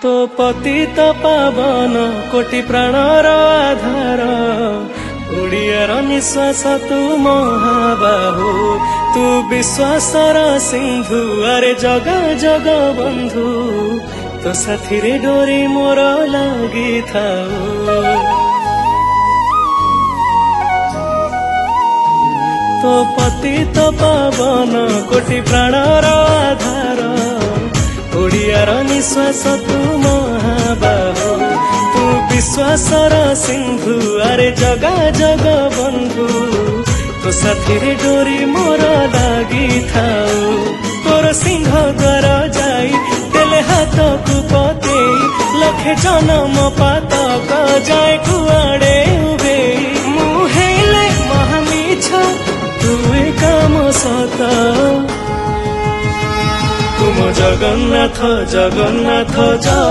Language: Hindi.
तो पतित पावन कोटि प्राणर आधार ओडियार निश्वास तू महाबाहु तू विश्वासर सिंधु अरे जग जग बंधु तो साथी रे डोरी मोर लगी थाऊ तो पतित पावन कोटि प्राणर आधार ओडियार निश्वास तू महाबाहु तू विश्वासर सिंधु अरे जगा जग बंधु तो साथी रे डोरी मोर लगी थाऊ तोर सिंह द्वार जाई तेले हाथ को पते लखे जन्म पातक जाए कुआड़े उबे मुहेले महामिछ तुए काम सत तुम जगन्नाथ जगन्नाथ